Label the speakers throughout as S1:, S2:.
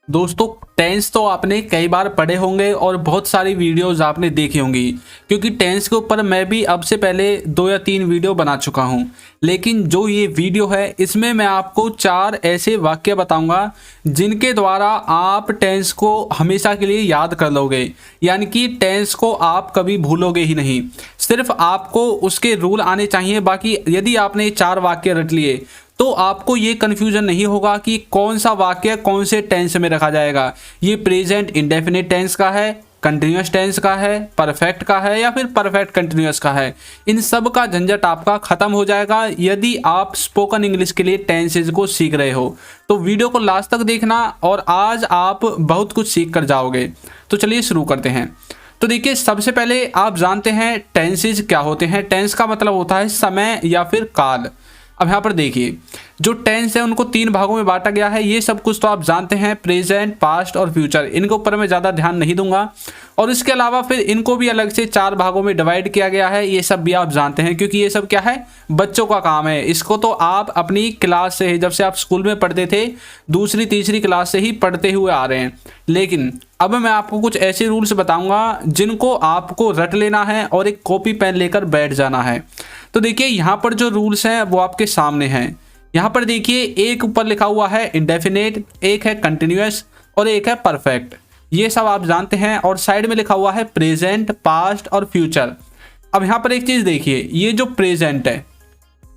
S1: दोस्तों टेंस तो आपने कई बार पढ़े होंगे और बहुत सारी वीडियोस आपने देखी होंगी, क्योंकि टेंस के ऊपर मैं भी अब से पहले 2 या 3 वीडियो बना चुका हूं। लेकिन जो ये वीडियो है इसमें मैं आपको 4 ऐसे वाक्य बताऊंगा जिनके द्वारा आप टेंस को हमेशा के लिए याद कर लोगे, यानी कि टेंस को आप कभी भूलोगे ही नहीं। सिर्फ आपको उसके रूल आने चाहिए। बाकी यदि आपने ये 4 वाक्य रट लिए तो आपको ये कन्फ्यूजन नहीं होगा कि कौन सा वाक्य कौन से टेंस में रखा जाएगा। ये प्रेजेंट इंडेफिनिट टेंस का है, कंटिन्यूअस टेंस का है, परफेक्ट का है या फिर परफेक्ट कंटिन्यूअस का है। इन सब का झंझट आपका खत्म हो जाएगा यदि आप स्पोकन इंग्लिश के लिए टेंसेज को सीख रहे हो। तो वीडियो को लास्ट तक देखना और आज आप बहुत कुछ सीख कर जाओगे। तो चलिए शुरू करते हैं। तो देखिए, सबसे पहले आप जानते हैं टेंसेज क्या होते हैं। टेंस का मतलब होता है समय या फिर काल। अब यहाँ पर देखिए, जो टेंस है उनको 3 भागों में बांटा गया है। ये सब कुछ तो आप जानते हैं, प्रेजेंट, पास्ट और फ्यूचर। इनके ऊपर मैं ज़्यादा ध्यान नहीं दूंगा। और इसके अलावा फिर इनको भी अलग से 4 भागों में डिवाइड किया गया है। ये सब भी आप जानते हैं, क्योंकि ये सब क्या है, बच्चों का काम है। इसको तो आप अपनी क्लास से ही, जब से आप स्कूल में पढ़ते थे, दूसरी तीसरी क्लास से ही पढ़ते हुए आ रहे हैं। लेकिन अब मैं आपको कुछ ऐसे रूल्स बताऊंगा जिनको आपको रट लेना है और एक कॉपी पेन लेकर बैठ जाना है। तो देखिए, यहाँ पर जो रूल्स हैं वो आपके सामने हैं। यहाँ पर देखिए, एक ऊपर लिखा हुआ है इंडेफिनेट, एक है कंटिन्यूअस और एक है परफेक्ट। ये सब आप जानते हैं। और साइड में लिखा हुआ है प्रेजेंट, पास्ट और फ्यूचर। अब यहाँ पर एक चीज देखिए, ये जो प्रेजेंट है,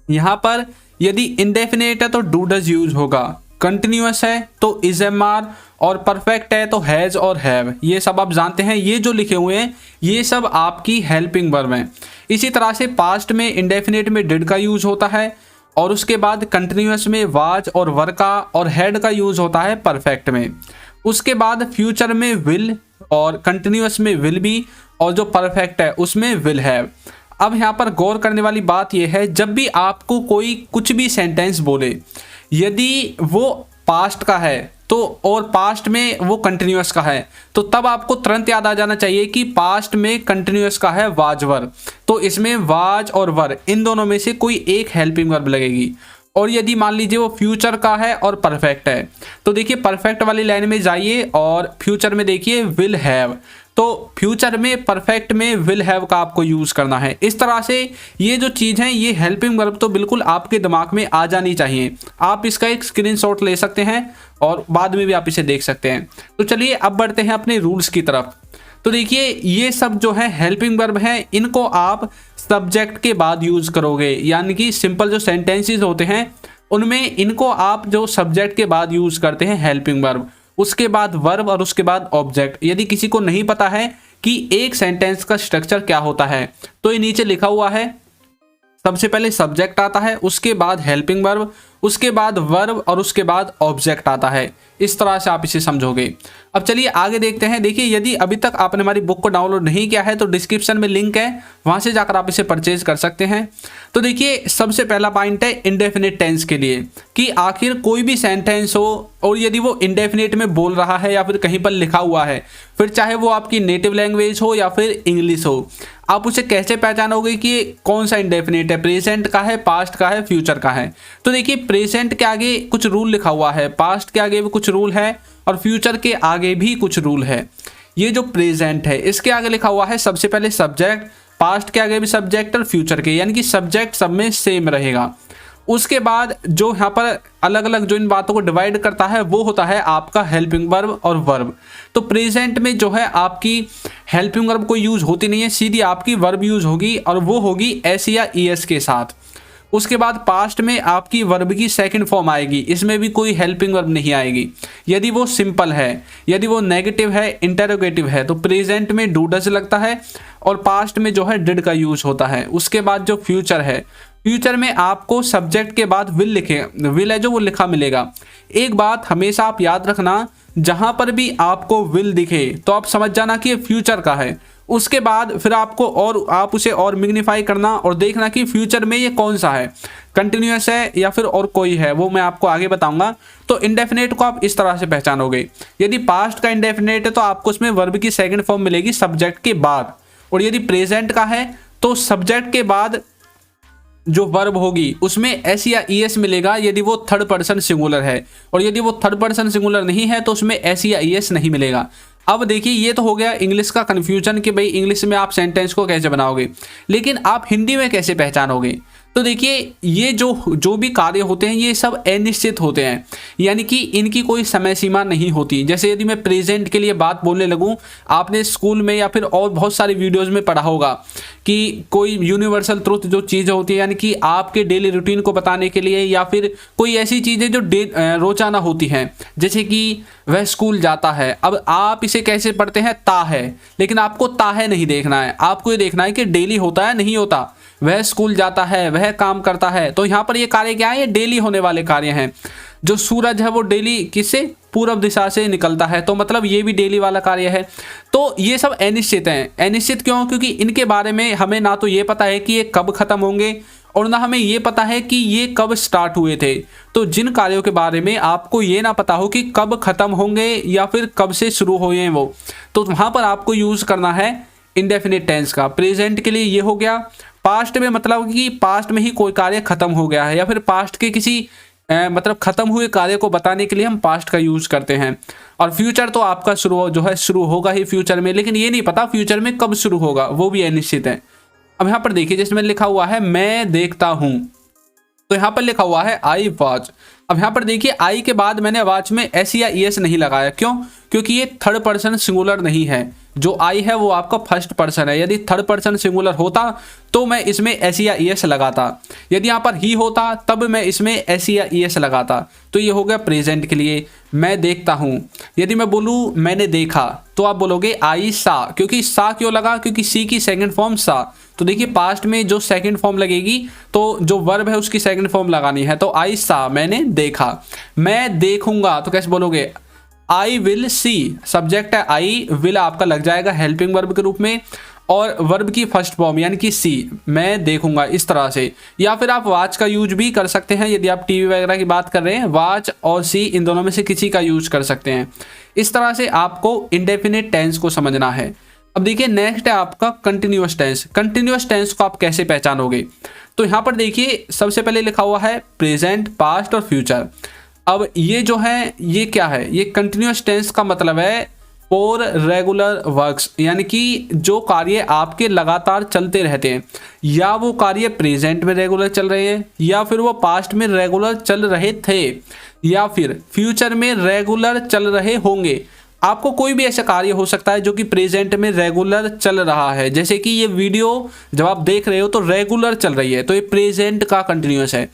S1: यहाँ पर यदि इंडेफिनेट है तो डू डज यूज होगा, कंटिन्यूअस है तो इज एम आर, और परफेक्ट है तो हैज और हैव। ये सब आप जानते हैं। ये जो लिखे हुए हैं ये सब आपकी हेल्पिंग वर्ब हैं। इसी तरह से पास्ट में इंडेफिनेट में डिड का यूज होता है, और उसके बाद कंटिन्यूअस में वाज और वर का, और हैड का यूज होता है परफेक्ट में। उसके बाद फ्यूचर में विल, और कंटिन्यूअस में विल बी, और जो परफेक्ट है उसमें विल हैव। अब यहाँ पर गौर करने वाली बात यह है, जब भी आपको कोई कुछ भी सेंटेंस बोले, यदि वो पास्ट का है तो, और पास्ट में वो कंटिन्यूअस का है, तो तब आपको तुरंत याद आ जाना चाहिए कि पास्ट में कंटिन्यूअस का है वाज वर। तो इसमें वाज और वर, इन दोनों में से कोई एक हेल्पिंग वर्ब लगेगी। और यदि मान लीजिए वो फ्यूचर का है और परफेक्ट है, तो देखिए परफेक्ट वाली लाइन में जाइए और फ्यूचर में देखिए विल हैव। तो फ्यूचर में, परफेक्ट में विल हैव का आपको यूज करना है। इस तरह से ये जो चीज़ है, ये हेल्पिंग वर्ब तो बिल्कुल आपके दिमाग में आ जानी चाहिए। आप इसका एक स्क्रीनशॉट ले सकते हैं और बाद में भी आप इसे देख सकते हैं। तो चलिए अब बढ़ते हैं अपने रूल्स की तरफ। तो देखिए, ये सब जो है हेल्पिंग वर्ब है, इनको आप सब्जेक्ट के बाद यूज करोगे। यानी कि सिंपल जो सेंटेंसेस होते हैं उनमें इनको आप जो सब्जेक्ट के बाद यूज करते हैं हेल्पिंग वर्ब, उसके बाद वर्ब और उसके बाद ऑब्जेक्ट। यदि किसी को नहीं पता है कि एक सेंटेंस का स्ट्रक्चर क्या होता है, तो ये नीचे लिखा हुआ है। सबसे पहले सब्जेक्ट आता है, उसके बाद हेल्पिंग वर्ब, उसके बाद वर्ब और उसके बाद ऑब्जेक्ट आता है। इस तरह से आप इसे समझोगे। अब चलिए आगे देखते हैं। देखिए, यदि अभी तक आपने हमारी बुक को डाउनलोड नहीं किया है तो डिस्क्रिप्शन में लिंक है, वहां से जाकर आप इसे परचेज कर सकते हैं। तो देखिए, सबसे पहला पॉइंट है इंडेफिनिट टेंस के लिए, कि आखिर कोई भी सेंटेंस हो और यदि वो इंडेफिनिट में बोल रहा है या फिर कहीं पर लिखा हुआ है, फिर चाहे वो आपकी नेटिव लैंग्वेज हो या फिर इंग्लिश हो, आप उसे कैसे पहचानोगे कि कौन सा इंडेफिनिट है, प्रेजेंट का है, पास्ट का है, फ्यूचर का है। तो देखिए, प्रेजेंट के आगे कुछ रूल लिखा हुआ है, पास्ट के आगे भी कुछ रूल है और फ्यूचर के आगे भी कुछ रूल है। ये जो प्रेजेंट है इसके आगे लिखा हुआ है सबसे पहले सब्जेक्ट, पास्ट के आगे भी सब्जेक्ट और फ्यूचर के, यानी कि सब्जेक्ट सब में सेम रहेगा। उसके बाद जो यहाँ पर अलग अलग जो इन बातों को डिवाइड करता है वो होता है आपका हेल्पिंग वर्ब और वर्ब। तो प्रेजेंट में जो है आपकी हेल्पिंग वर्ब कोई यूज होती नहीं है, सीधी आपकी वर्ब यूज होगी और वो होगी एस या ईएस के साथ। उसके बाद पास्ट में आपकी वर्ब की सेकंड फॉर्म आएगी, इसमें भी कोई हेल्पिंग वर्ब नहीं आएगी। यदि वो सिंपल है, यदि वो नेगेटिव है, इंटेरोगेटिव है, तो प्रेजेंट में डू डज लगता है और पास्ट में जो है डिड का यूज होता है। उसके बाद जो फ्यूचर है, फ्यूचर में आपको सब्जेक्ट के बाद विल है जो वो लिखा मिलेगा। एक बात हमेशा आप याद रखना, जहां पर भी आपको विल दिखे तो आप समझ जाना कि ये फ्यूचर का है। उसके बाद फिर आपको और आप उसे और मैग्नीफाई करना और देखना कि फ्यूचर में ये कौन सा है, कंटिन्यूअस है या फिर और कोई है, वो मैं आपको आगे बताऊंगा। तो इंडेफिनेट को आप इस तरह से पहचानोगे। यदि पास्ट का इंडेफिनेट है तो आपको उसमें वर्ब की सेकंड फॉर्म मिलेगी सब्जेक्ट के बाद, और यदि प्रेजेंट का है तो सब्जेक्ट के बाद जो वर्ब होगी उसमें एस या ईएस मिलेगा यदि वो थर्ड पर्सन सिंगुलर है, और यदि वो थर्ड पर्सन सिंगुलर नहीं है तो उसमें एस या ईएस नहीं मिलेगा। अब देखिए ये तो हो गया इंग्लिश का कन्फ्यूजन कि भाई इंग्लिश में आप सेंटेंस को कैसे बनाओगे, लेकिन आप हिंदी में कैसे पहचानोगे। तो देखिए ये जो भी कार्य होते हैं ये सब अनिश्चित होते हैं, यानी कि इनकी कोई समय सीमा नहीं होती। जैसे यदि मैं प्रेजेंट के लिए बात बोलने लगूं, आपने स्कूल में या फिर और बहुत सारी वीडियोस में पढ़ा होगा कि कोई यूनिवर्सल ट्रुथ जो चीज़ होती है, यानी कि आपके डेली रूटीन को बताने के लिए, या फिर कोई ऐसी चीज़ें जो रोजाना होती हैं, जैसे कि वह स्कूल जाता है। अब आप इसे कैसे पढ़ते हैं, ता है, लेकिन आपको ता है नहीं देखना है, आपको ये देखना है कि डेली होता है नहीं होता। वह स्कूल जाता है, वह काम करता है, तो यहाँ पर ये कार्य क्या है, ये डेली होने वाले कार्य हैं। जो सूरज है वो डेली किससे, पूरब दिशा से निकलता है, तो मतलब ये भी डेली वाला कार्य है। तो ये सब अनिश्चित हैं। अनिश्चित क्यों, क्योंकि इनके बारे में हमें ना तो ये पता है कि ये कब खत्म होंगे, और ना हमें ये पता है कि ये कब स्टार्ट हुए थे। तो जिन कार्यों के बारे में आपको ये ना पता हो कि कब खत्म होंगे या फिर कब से शुरू हुए हैं वो, तो वहाँ पर आपको यूज करना है इंडेफिनिट टेंस का। प्रेजेंट के लिए ये हो गया, पास्ट में मतलब कि पास्ट में ही कोई कार्य खत्म हो गया है, या फिर पास्ट के किसी मतलब खत्म हुए कार्य को बताने के लिए हम पास्ट का यूज करते हैं। और फ्यूचर तो आपका शुरू होगा ही फ्यूचर में, लेकिन ये नहीं पता फ्यूचर में कब शुरू होगा, वो भी अनिश्चित है। अब यहाँ पर देखिए जिसमें लिखा हुआ है मैं देखता हूँ, तो यहाँ पर लिखा हुआ है आई वॉच। अब यहाँ पर देखिए आई के बाद मैंने वॉच में एस या ईएस नहीं लगाया, क्यों, क्योंकि ये थर्ड पर्सन सिंगुलर नहीं है। जो आई है वो आपका फर्स्ट पर्सन है। यदि थर्ड पर्सन सिंगुलर होता तो मैं इसमें एस या ईएस लगाता, यदि यहाँ पर ही होता तब मैं इसमें एस या ईएस लगाता। तो ये हो गया प्रेजेंट के लिए मैं देखता हूँ। यदि मैं बोलूँ मैंने देखा, तो आप बोलोगे आई सा, क्योंकि सा क्यों लगा, क्योंकि सी की सेकंड फॉर्म सा। तो देखिए पास्ट में जो सेकंड फॉर्म लगेगी तो जो वर्ब है उसकी सेकंड फॉर्म लगानी है, तो आई सा मैंने देखा। मैं देखूंगा तो कैसे बोलोगे, आई विल सी, सब्जेक्ट है आई, विल आपका लग जाएगा हेल्पिंग वर्ब के रूप में, और वर्ब की फर्स्ट फॉर्म यानी कि सी, मैं देखूंगा, इस तरह से। या फिर आप वाच का यूज भी कर सकते हैं, यदि आप टीवी वगैरह की बात कर रहे हैं, वाच और सी इन दोनों में से किसी का यूज कर सकते हैं। इस तरह से आपको इंडेफिनिट टेंस को समझना है। अब देखिए नेक्स्ट है आपका कंटिन्यूअस टेंस। कंटिन्यूअस टेंस को आप कैसे पहचानोगे, तो यहाँ पर देखिए सबसे पहले लिखा हुआ है प्रेजेंट, पास्ट और फ्यूचर। अब ये जो है ये क्या है, ये कंटिन्यूअस टेंस का मतलब है फॉर रेगुलर वर्क्स, यानी कि जो कार्य आपके लगातार चलते रहते हैं, या वो कार्य प्रेजेंट में रेगुलर चल रहे हैं, या फिर वो पास्ट में रेगुलर चल रहे थे, या फिर फ्यूचर में रेगुलर चल रहे होंगे। आपको कोई भी ऐसा कार्य हो सकता है जो कि प्रेजेंट में रेगुलर चल रहा है, जैसे कि ये वीडियो जब आप देख रहे हो तो रेगुलर चल रही है, तो ये प्रेजेंट का कंटिन्यूअस है।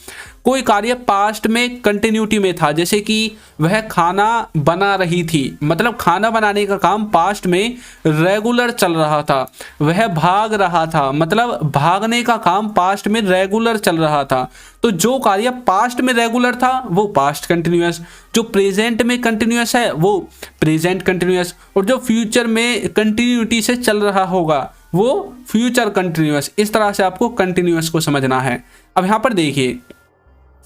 S1: कोई कार्य पास्ट में कंटिन्यूटी में था, जैसे कि वह खाना बना रही थी, मतलब खाना बनाने का काम पास्ट में रेगुलर चल रहा था। वह भाग रहा था, मतलब भागने का काम पास्ट में रेगुलर चल रहा था। तो जो कार्य पास्ट में रेगुलर था वो पास्ट कंटिन्यूअस, जो प्रेजेंट में कंटिन्यूअस है वो प्रेजेंट कंटिन्यूअस, और जो फ्यूचर में कंटिन्यूटी से चल रहा होगा वो फ्यूचर कंटिन्यूअस। इस तरह से आपको कंटिन्यूअस को समझना है। अब यहाँ पर देखिए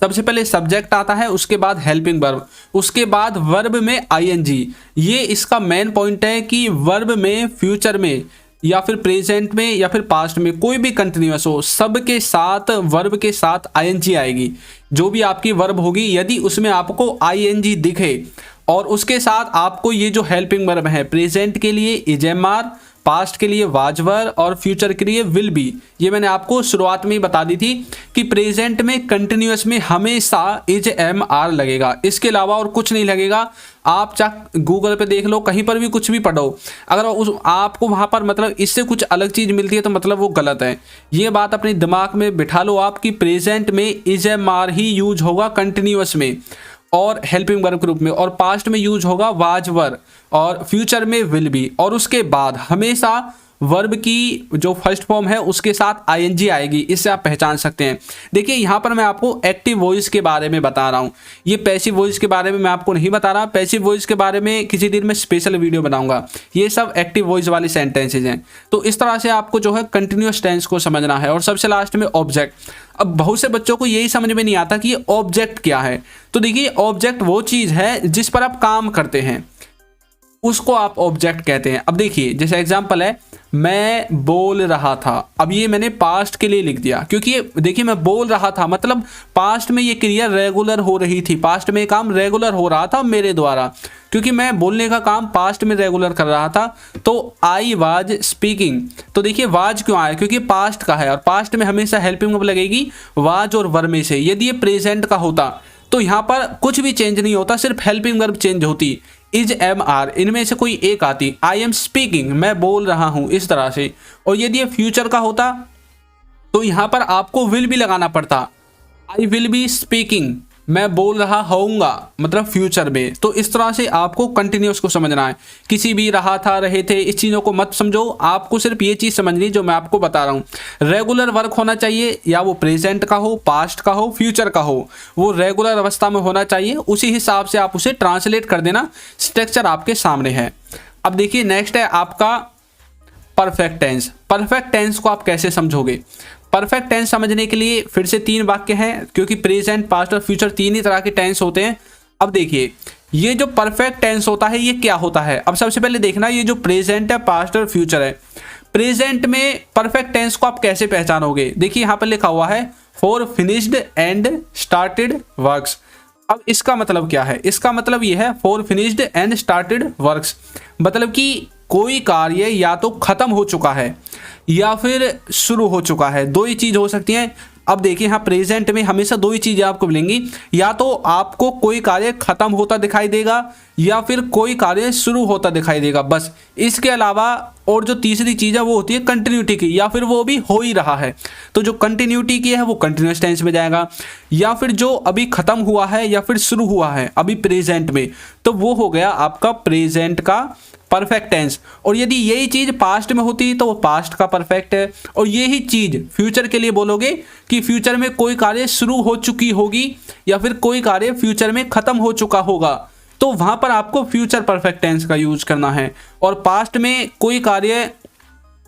S1: सबसे पहले सब्जेक्ट आता है, उसके बाद हेल्पिंग वर्ब, उसके बाद वर्ब में आईएनजी। ये इसका मेन पॉइंट है कि वर्ब में, फ्यूचर में, या फिर प्रेजेंट में, या फिर पास्ट में कोई भी कंटिन्यूअस हो, सब के साथ वर्ब के साथ आईएनजी आएगी। जो भी आपकी वर्ब होगी यदि उसमें आपको आईएनजी दिखे और उसके साथ आपको ये जो हेल्पिंग वर्ब है, प्रेजेंट के लिए इजेमार, पास्ट के लिए वाजवर और फ्यूचर के लिए विल बी, ये मैंने आपको शुरुआत में ही बता दी थी कि प्रेजेंट में कंटिन्यूअस में हमेशा इज एम आर लगेगा, इसके अलावा और कुछ नहीं लगेगा। आप चाहे गूगल पे देख लो, कहीं पर भी कुछ भी पढ़ो, अगर आपको वहाँ पर मतलब इससे कुछ अलग चीज़ मिलती है तो मतलब वो गलत है। ये बात अपने दिमाग में बिठा लो आप कि प्रेजेंट में इज एम आर ही यूज होगा कंटिन्यूअस में और हेल्पिंग वर्ब के रूप में, और पास्ट में यूज होगा वाजवर, और फ्यूचर में विल बी, और उसके बाद हमेशा वर्ब की जो फर्स्ट फॉर्म है उसके साथ आईएनजी आएगी। इससे आप पहचान सकते हैं। देखिए यहाँ पर मैं आपको एक्टिव वॉइस के बारे में बता रहा हूँ, ये पैसिव वॉइस के बारे में मैं आपको नहीं बता रहा। पैसिव वॉइस के बारे में किसी दिन मैं स्पेशल वीडियो बनाऊंगा। ये सब एक्टिव वॉइस वाली सेंटेंसेज हैं। तो इस तरह से आपको जो है कंटिन्यूअस टेंस को समझना है। और सबसे लास्ट में ऑब्जेक्ट। अब बहुत से बच्चों को यही समझ में नहीं आता कि ये ऑब्जेक्ट क्या है। तो देखिए ऑब्जेक्ट वो चीज़ है जिस पर आप काम करते हैं, उसको आप ऑब्जेक्ट कहते हैं। अब देखिए जैसे एग्जांपल है, मैं बोल रहा था। अब ये मैंने पास्ट के लिए लिख दिया क्योंकि ये देखिए मैं बोल रहा था मतलब पास्ट में ये क्रिया रेगुलर हो रही थी, पास्ट में ये काम रेगुलर हो रहा था मेरे द्वारा, क्योंकि मैं बोलने का काम पास्ट में रेगुलर कर रहा था। तो आई वाज स्पीकिंग, तो देखिए वाज क्यों आया, क्योंकि पास्ट का है और पास्ट में हमेशा हेल्पिंग वर्ब लगेगी वाज और वर में से। यदि ये प्रेजेंट का होता तो यहाँ पर कुछ भी चेंज नहीं होता, सिर्फ हेल्पिंग वर्ब चेंज होती, इज एम आर इनमें से कोई एक आती, आई एम स्पीकिंग मैं बोल रहा हूं इस तरह से। और यदि ये फ्यूचर का होता तो यहां पर आपको विल भी लगाना पड़ता, आई विल बी स्पीकिंग मैं बोल रहा होऊंगा मतलब फ्यूचर में। तो इस तरह से आपको कंटिन्यूस को समझना है, किसी भी रहा था रहे थे इस चीज़ों को मत समझो, आपको सिर्फ ये चीज़ समझनी जो मैं आपको बता रहा हूँ। रेगुलर वर्क होना चाहिए, या वो प्रेजेंट का हो, पास्ट का हो, फ्यूचर का हो, वो रेगुलर अवस्था में होना चाहिए, उसी हिसाब से आप उसे ट्रांसलेट कर देना। स्ट्रक्चर आपके सामने है। अब देखिए नेक्स्ट है आपका परफेक्ट टेंस। परफेक्ट टेंस को आप कैसे समझोगे? परफेक्ट टेंस समझने के लिए फिर से 3 वाक्य हैं, क्योंकि प्रेजेंट, पास्ट और फ्यूचर 3 ही तरह के टेंस होते हैं। अब देखिए ये जो परफेक्ट टेंस होता है ये क्या होता है। अब सबसे पहले देखना ये जो प्रेजेंट है, पास्ट और फ्यूचर है, प्रेजेंट में परफेक्ट टेंस को आप कैसे पहचानोगे? देखिए यहाँ पर लिखा हुआ है for finished and started works. अब इसका मतलब क्या है? इसका मतलब ये है for finished and started works, मतलब कि कोई कार्य या तो खत्म हो चुका है या फिर शुरू हो चुका है, 2 ही चीज हो सकती हैं। अब देखिए यहाँ प्रेजेंट में हमेशा 2 ही चीजें आपको मिलेंगी, या तो आपको कोई कार्य खत्म होता दिखाई देगा या फिर कोई कार्य शुरू होता दिखाई देगा, बस। इसके अलावा और जो तीसरी चीज है वो होती है कंटिन्यूटी की, या फिर वो भी हो ही रहा है। तो जो कंटिन्यूटी की है वो कंटिन्यूअस टेंस में जाएगा, या फिर जो अभी खत्म हुआ है या फिर शुरू हुआ है अभी प्रेजेंट में, तो वो हो गया आपका प्रेजेंट का परफेक्ट टेंस। और यदि यही चीज पास्ट में होती तो वो पास्ट का परफेक्ट है। और यही चीज फ्यूचर के लिए बोलोगे कि फ्यूचर में कोई कार्य शुरू हो चुकी होगी या फिर कोई कार्य फ्यूचर में खत्म हो चुका होगा, तो वहां पर आपको फ्यूचर परफेक्ट टेंस का यूज करना है। और पास्ट में कोई कार्य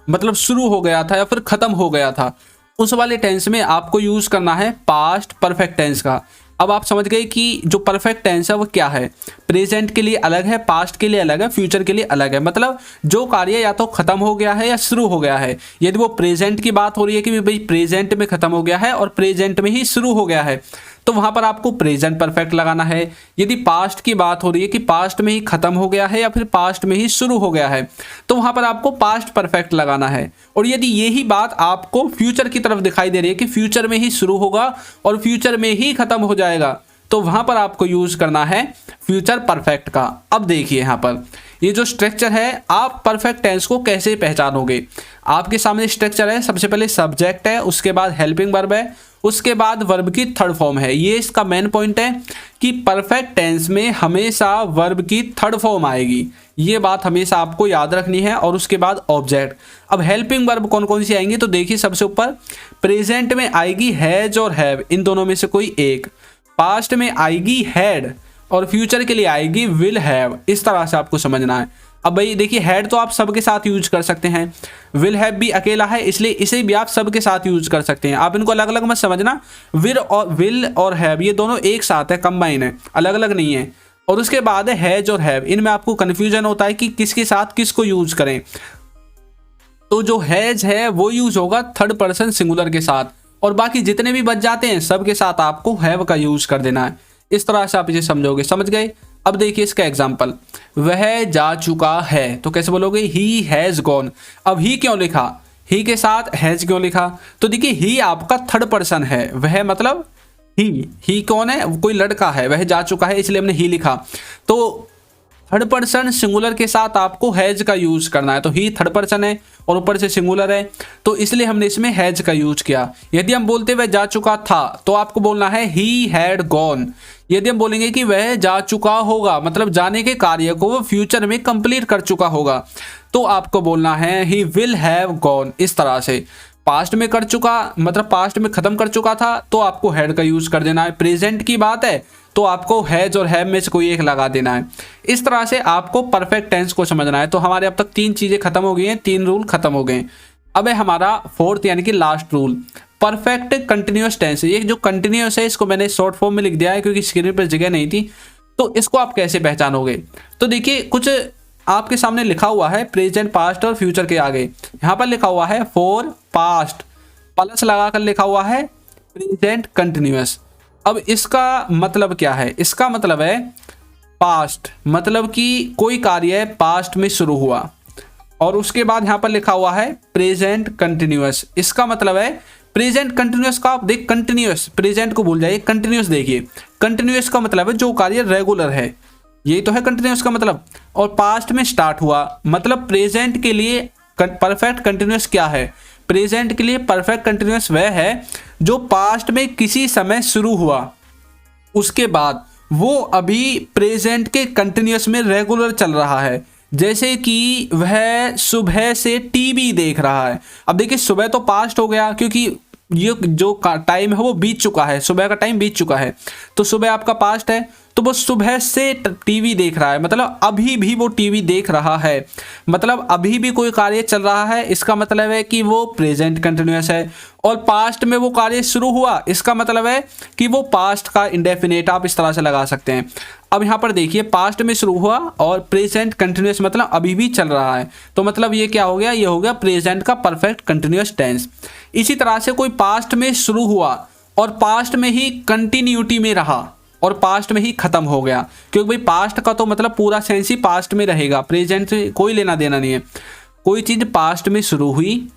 S1: मतलब शुरू हो गया था या फिर खत्म हो गया था, उस वाले टेंस में आपको यूज करना है पास्ट परफेक्ट टेंस का। अब आप समझ गए कि जो परफेक्ट टेंस है वो क्या है। प्रेजेंट के लिए अलग है, पास्ट के लिए अलग है, फ्यूचर के लिए अलग है। मतलब जो कार्य या तो खत्म हो गया है या शुरू हो गया है, यदि वो प्रेजेंट की बात हो रही है कि भाई प्रेजेंट में खत्म हो गया है और प्रेजेंट में ही शुरू हो गया है, तो वहां पर आपको प्रेजेंट परफेक्ट लगाना है। यदि पास्ट की बात हो रही है कि पास्ट में ही खत्म हो गया है या फिर पास्ट में ही शुरू हो गया है, तो वहां पर आपको पास्ट परफेक्ट लगाना है। और यदि यही बात आपको फ्यूचर की तरफ दिखाई दे रही है कि फ्यूचर में ही शुरू होगा और फ्यूचर में ही खत्म हो जाएगा, तो वहां पर आपको यूज करना है फ्यूचर परफेक्ट का। अब देखिए यहां पर ये जो स्ट्रक्चर है, आप परफेक्ट टेंस को कैसे पहचानोगे? आपके सामने स्ट्रक्चर है, सबसे पहले सब्जेक्ट है, उसके बाद हेल्पिंग वर्ब है, उसके बाद वर्ब की थर्ड फॉर्म है। ये इसका मेन पॉइंट है कि परफेक्ट टेंस में हमेशा वर्ब की थर्ड फॉर्म आएगी, ये बात हमेशा आपको याद रखनी है। और उसके बाद ऑब्जेक्ट। अब हेल्पिंग वर्ब कौन कौन सी आएंगी? तो देखिए सबसे ऊपर प्रेजेंट में आएगी हैज और हैव, इन दोनों में से कोई एक। पास्ट में आएगी हैड और फ्यूचर के लिए आएगी विल हैव। इस तरह से आपको समझना है। अब भाई देखिए हैड तो आप सबके साथ यूज कर सकते हैं, विल हैव भी अकेला है इसलिए इसे भी आप सबके साथ यूज कर सकते हैं। आप इनको अलग अलग मत समझना, विल और हैव ये दोनों एक साथ है, कंबाइन है, अलग अलग नहीं है। और उसके बाद है हैज और हैव, इनमें आपको कंफ्यूजन होता है कि किसके साथ किसको यूज करें। तो जो हैज है वो यूज होगा थर्ड पर्सन सिंगुलर के साथ, और बाकी जितने भी बच जाते हैं सबके साथ आपको हैव का यूज कर देना है। इस तरह से आप इसे समझोगे। समझ गए? अब देखिए इसका एग्जाम्पल, वह जा चुका है, तो कैसे बोलोगे? He has gone. अब ही क्यों लिखा? ही के साथ हैज क्यों लिखा? तो देखिए ही आपका थर्ड पर्सन है, वह मतलब ही कौन है? कोई लड़का है, वह जा चुका है इसलिए हमने ही लिखा। तो थर्ड पर्सन सिंगुलर के साथ आपको हैज का यूज करना है। तो ही थर्ड पर्सन है और ऊपर से सिंगुलर है, तो इसलिए हमने इसमें हैज का यूज किया। यदि हम बोलते वह जा चुका था तो आपको बोलना है ही हैड गॉन। यदि हम बोलेंगे कि वह जा चुका होगा, मतलब जाने के कार्य को वो फ्यूचर में कंप्लीट कर चुका होगा, तो आपको बोलना है ही विल हैव गॉन। इस तरह से पास्ट में कर चुका मतलब पास्ट में खत्म कर चुका था तो आपको हैड का यूज कर देना है। प्रेजेंट की बात है तो आपको हैज और हैव में से कोई एक लगा देना है। इस तरह से आपको परफेक्ट टेंस को समझना है। तो हमारे अब तक 3 चीजें खत्म हो गई हैं, 3 रूल खत्म हो गए। अब है हमारा 4th यानी कि last rule, perfect continuous tense. ये जो कंटिन्यूअस है इसको मैंने शॉर्ट फॉर्म में लिख दिया है क्योंकि स्क्रीन पर जगह नहीं थी। तो इसको आप कैसे पहचानोगे? तो देखिए कुछ आपके सामने लिखा हुआ है प्रेजेंट, पास्ट और फ्यूचर के आगे यहाँ पर लिखा हुआ है फॉर पास्ट, प्लस लगाकर लिखा हुआ है प्रेजेंट कंटिन्यूअस। अब इसका मतलब क्या है? इसका मतलब है पास्ट, मतलब कि कोई कार्य पास्ट में शुरू हुआ और उसके बाद यहाँ पर लिखा हुआ है प्रेजेंट कंटिन्यूअस। इसका मतलब है प्रेजेंट कंटिन्यूअस का, आप देख कंटिन्यूअस, प्रेजेंट को भूल जाइए, कंटिन्यूअस देखिए। कंटिन्यूअस का मतलब है जो कार्य रेगुलर है, यही तो है कंटिन्यूअस का मतलब। और पास्ट में स्टार्ट हुआ, मतलब प्रेजेंट के लिए परफेक्ट कंटिन्यूअस क्या है? प्रेजेंट के लिए परफेक्ट कंटिन्यूअस वह है जो पास्ट में किसी समय शुरू हुआ, उसके बाद वो अभी प्रेजेंट के कंटिन्यूअस में रेगुलर चल रहा है। जैसे कि वह सुबह से टीवी देख रहा है। अब देखिए सुबह तो पास्ट हो गया क्योंकि ये जो टाइम है वो बीत चुका है, सुबह का टाइम बीत चुका है, तो सुबह आपका पास्ट है। तो वो सुबह से टीवी देख रहा है, मतलब अभी भी वो टीवी देख रहा है, मतलब अभी भी कोई कार्य चल रहा है, इसका मतलब है कि वो प्रेजेंट कंटिन्यूअस है। और पास्ट में वो कार्य शुरू हुआ, इसका मतलब है कि वो पास्ट का इंडेफिनेट आप इस तरह से लगा सकते हैं। अब यहाँ पर देखिए पास्ट में शुरू हुआ और प्रेजेंट कंटिन्यूअस मतलब अभी भी चल रहा है, तो मतलब ये क्या हो गया? ये हो गया प्रेजेंट का परफेक्ट कंटिन्यूअस टेंस। इसी तरह से कोई पास्ट में शुरू हुआ और पास्ट में ही कंटिन्यूटी में रहा और पास्ट में ही खत्म हो गया, क्योंकि भाई पास्ट का तो मतलब पूरा सेंस ही पास्ट में रहेगा, प्रेजेंट से कोई लेना देना नहीं है। कोई चीज़ पास्ट में शुरू हुई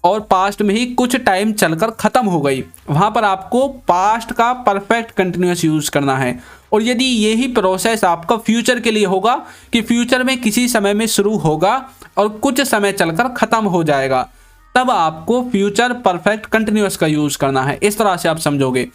S1: और पास्ट में ही कुछ टाइम चलकर खत्म हो गई, वहां पर आपको पास्ट का परफेक्ट कंटिन्यूअस यूज करना है। और यदि यही प्रोसेस आपका फ्यूचर के लिए होगा कि फ्यूचर में किसी समय में शुरू होगा और कुछ समय चलकर खत्म हो जाएगा, तब आपको फ्यूचर परफेक्ट कंटिन्यूअस का यूज करना है। इस तरह से आप समझोगे।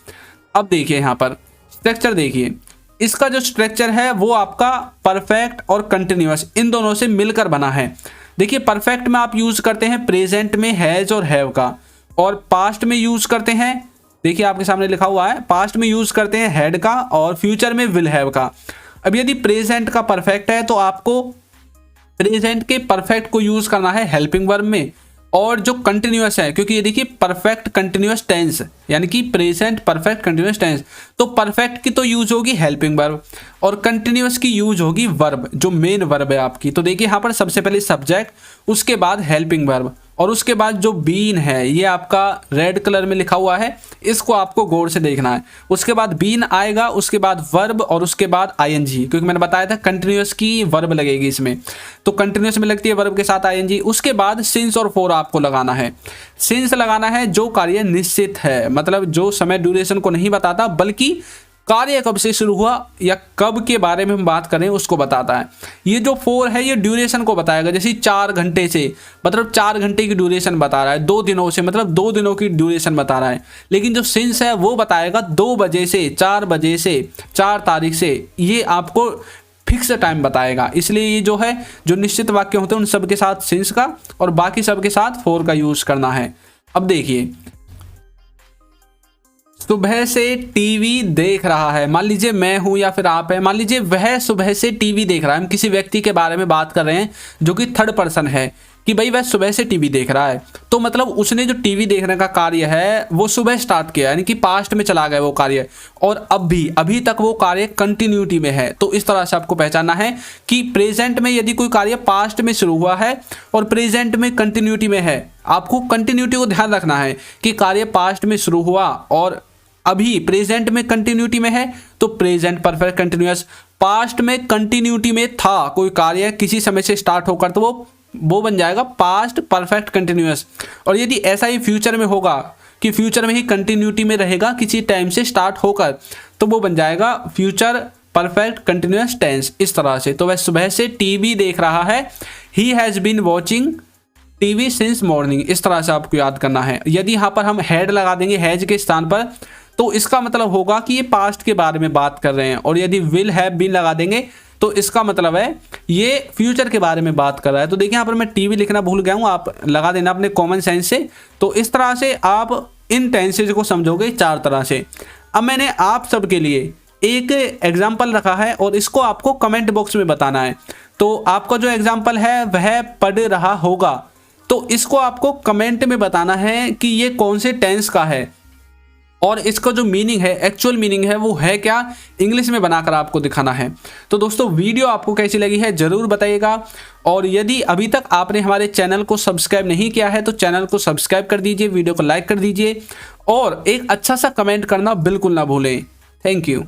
S1: अब देखिए यहाँ पर स्ट्रक्चर देखिए, इसका जो स्ट्रक्चर है वो आपका परफेक्ट और कंटिन्यूअस इन दोनों से मिलकर बना है। देखिए परफेक्ट में आप यूज करते हैं प्रेजेंट में हैज और हैव का, और पास्ट में यूज करते हैं, देखिए आपके सामने लिखा हुआ है, पास्ट में यूज करते हैं हैड का और फ्यूचर में विल हैव का। अब यदि प्रेजेंट का परफेक्ट है तो आपको प्रेजेंट के परफेक्ट को यूज करना है हेल्पिंग वर्ब में, और जो कंटिन्यूअस है, क्योंकि ये देखिए परफेक्ट कंटिन्यूअस टेंस यानी कि प्रेजेंट परफेक्ट कंटिन्यूअस टेंस, तो परफेक्ट की तो यूज होगी हेल्पिंग वर्ब और कंटिन्यूअस की यूज होगी वर्ब, जो मेन वर्ब है आपकी। तो देखिए यहाँ पर सबसे पहले सब्जेक्ट, उसके बाद हेल्पिंग वर्ब, और उसके बाद जो बीन है ये आपका रेड कलर में लिखा हुआ है, इसको आपको गौर से देखना है। उसके बाद बीन आएगा, उसके बाद वर्ब और उसके बाद आईएनजी, क्योंकि मैंने बताया था कंटिन्यूअस की वर्ब लगेगी इसमें, तो कंटिन्यूअस में लगती है वर्ब के साथ आईएनजी। उसके बाद सिंस और फॉर आपको लगाना है। सिंस लगाना है जो कार्य निश्चित है, मतलब जो समय ड्यूरेशन को नहीं बताता बल्कि कार्य कब से शुरू हुआ या कब के बारे में हम बात करें उसको बताता है। ये जो फोर है ये ड्यूरेशन को बताएगा, जैसे 4 घंटे से मतलब 4 घंटे की ड्यूरेशन बता रहा है, 2 दिनों से मतलब 2 दिनों की ड्यूरेशन बता रहा है। लेकिन जो सिंस है वो बताएगा 2 बजे से 4 बजे से 4 तारीख से, ये आपको फिक्स टाइम बताएगा। इसलिए ये जो है जो निश्चित वाक्य होते हैं उन सब के साथ सिंस का और बाकी सब के साथ फोर का यूज करना है। अब देखिए सुबह से टीवी देख रहा है, मान लीजिए मैं हूं या फिर आप है, मान लीजिए वह सुबह से टीवी देख रहा है, हम किसी व्यक्ति के बारे में बात कर रहे हैं जो कि थर्ड पर्सन है कि भाई वह सुबह से टीवी देख रहा है, तो मतलब उसने जो टीवी देखने का कार्य है वो सुबह स्टार्ट किया, यानी कि पास्ट में चला गया वो कार्य, और अभी तक वो कार्य कंटिन्यूटी में है। तो इस तरह से आपको पहचानना है कि प्रेजेंट में यदि कोई कार्य पास्ट में शुरू हुआ है और प्रेजेंट में कंटिन्यूटी में है, आपको कंटिन्यूटी को ध्यान रखना है कि कार्य पास्ट में शुरू हुआ और अभी प्रेजेंट में कंटिन्यूटी में है तो प्रेजेंट परफेक्ट कंटिन्यूअस। पास्ट में कंटिन्यूटी में था कोई कार्य किसी समय से स्टार्ट होकर तो वो बन जाएगा पास्ट परफेक्ट कंटिन्यूअस। और यदि ऐसा ही फ्यूचर में होगा कि फ्यूचर में ही कंटिन्यूटी में रहेगा किसी टाइम से स्टार्ट होकर, तो वो बन जाएगा फ्यूचर परफेक्ट कंटिन्यूअस टेंस। इस तरह से तो वह सुबह से टीवी देख रहा है, he has been watching TV since morning. इस तरह से आपको याद करना है। यदि यहाँ पर हम हैड लगा देंगे हैज के स्थान पर तो इसका मतलब होगा कि ये पास्ट के बारे में बात कर रहे हैं, और यदि विल हैव बीन लगा देंगे तो इसका मतलब है ये फ्यूचर के बारे में बात कर रहा है। तो देखिए यहाँ पर मैं टीवी लिखना भूल गया हूँ, आप लगा देना अपने कॉमन सेंस से। तो इस तरह से आप इन टेंसेज को समझोगे 4 तरह से। अब मैंने आप सबके लिए एक एग्जाम्पल रखा है और इसको आपको कमेंट बॉक्स में बताना है। तो आपका जो एग्जाम्पल है वह पढ़ रहा होगा, तो इसको आपको कमेंट में बताना है कि ये कौन से टेंस का है। और इसका जो मीनिंग है, एक्चुअल मीनिंग है, वो है क्या, इंग्लिश में बनाकर आपको दिखाना है। तो दोस्तों वीडियो आपको कैसी लगी है ज़रूर बताइएगा, और यदि अभी तक आपने हमारे चैनल को सब्सक्राइब नहीं किया है तो चैनल को सब्सक्राइब कर दीजिए, वीडियो को लाइक कर दीजिए और एक अच्छा सा कमेंट करना बिल्कुल ना भूलें। Thank you.